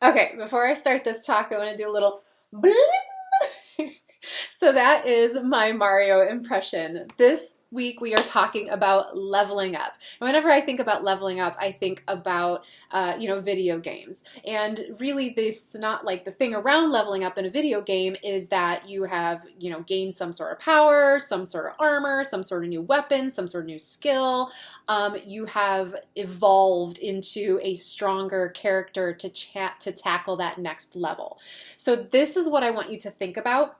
Okay, before I start this talk, I want to do a little bling. So that is my Mario impression. This week we are talking about leveling up. And whenever I think about leveling up, I think about video games. And really, this not like the thing around leveling up in a video game is that you have gained some sort of power, some sort of armor, some sort of new weapon, some sort of new skill. You have evolved into a stronger character to tackle that next level. So this is what I want you to think about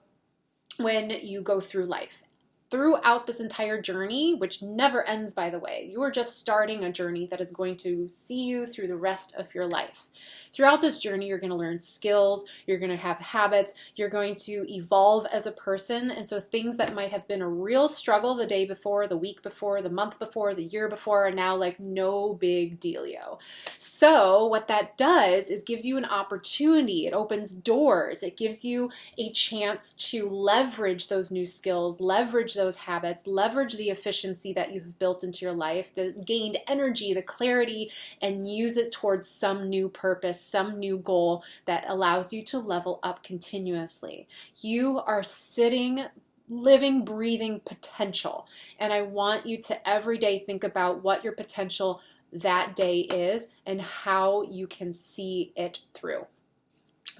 when you go through life. Throughout this entire journey, which never ends, by the way, you are just starting a journey that is going to see you through the rest of your life. Throughout this journey, you're going to learn skills, you're going to have habits, you're going to evolve as a person, and so things that might have been a real struggle the day before, the week before, the month before, the year before are now like no big dealio. So what that does is gives you an opportunity, it opens doors, it gives you a chance to leverage those new skills, leverage those habits, leverage the efficiency that you have built into your life, the gained energy, the clarity, and use it towards some new purpose, some new goal that allows you to level up continuously. You are sitting, living, breathing potential. And I want you to every day think about what your potential that day is and how you can see it through.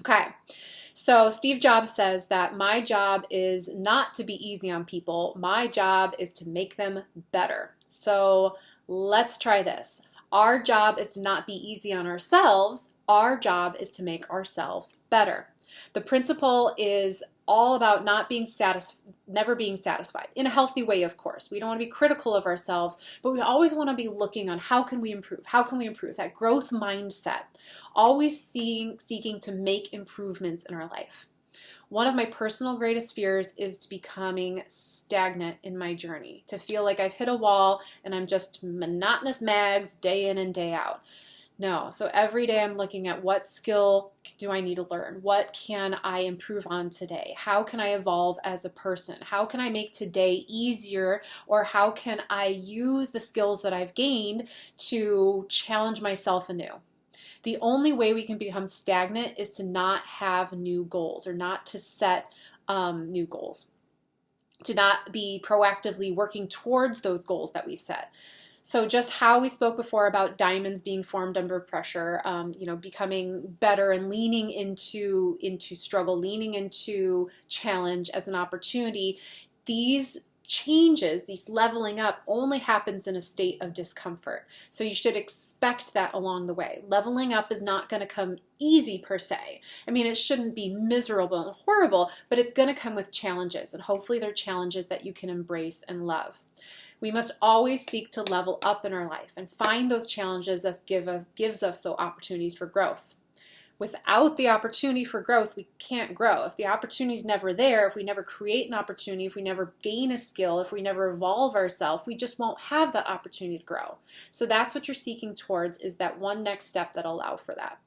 Okay. So Steve Jobs says that my job is not to be easy on people. My job is to make them better. So let's try this. Our job is to not be easy on ourselves. Our job is to make ourselves better. The principle is all about never being satisfied in a healthy way, of course. We don't want to be critical of ourselves, but we always want to be looking on how can we improve? How can we improve? That growth mindset, always seeking to make improvements in our life. One of my personal greatest fears is to becoming stagnant in my journey, to feel like I've hit a wall and I'm just monotonous mags day in and day out. No, so every day I'm looking at what skill do I need to learn? What can I improve on today? How can I evolve as a person? How can I make today easier? Or how can I use the skills that I've gained to challenge myself anew? The only way we can become stagnant is to not have new goals or not to set new goals, to not be proactively working towards those goals that we set. So just how we spoke before about diamonds being formed under pressure, becoming better and leaning into struggle, leaning into challenge as an opportunity, these changes, these leveling up only happens in a state of discomfort. So you should expect that along the way. Leveling up is not going to come easy per se. I mean, it shouldn't be miserable and horrible, but it's going to come with challenges, and hopefully they're challenges that you can embrace and love. We must always seek to level up in our life and find those challenges that gives us the opportunities for growth. Without the opportunity for growth, we can't grow. If the opportunity is never there, if we never create an opportunity, if we never gain a skill, if we never evolve ourselves, we just won't have that opportunity to grow. So that's what you're seeking towards, is that one next step that allow for that.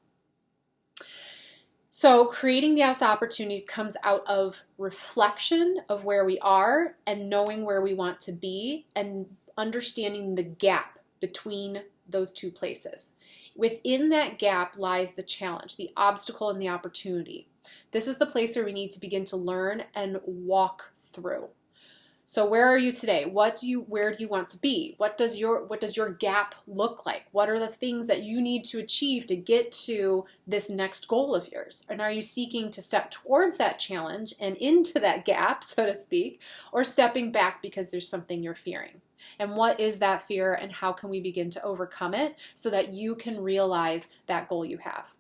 So creating these opportunities comes out of reflection of where we are and knowing where we want to be and understanding the gap between those two places. Within that gap lies the challenge, the obstacle, and the opportunity. This is the place where we need to begin to learn and walk through. So where are you today? Where do you want to be? What does your gap look like? What are the things that you need to achieve to get to this next goal of yours? And are you seeking to step towards that challenge and into that gap, so to speak, or stepping back because there's something you're fearing? And what is that fear, and how can we begin to overcome it so that you can realize that goal you have?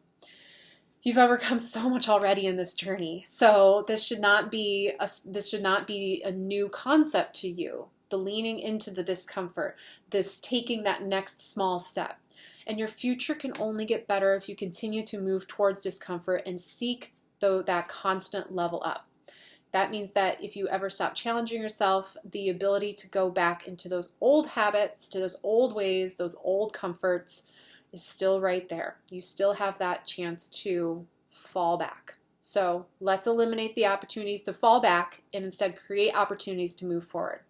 You've overcome so much already in this journey. So this should not be a new concept to you. The leaning into the discomfort, this taking that next small step. And your future can only get better if you continue to move towards discomfort and seek that constant level up. That means that if you ever stop challenging yourself, the ability to go back into those old habits, to those old ways, those old comforts, is still right there. You still have that chance to fall back. So let's eliminate the opportunities to fall back and instead create opportunities to move forward.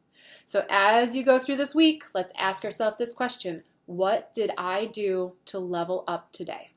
So as you go through this week, let's ask ourselves this question: what did I do to level up today?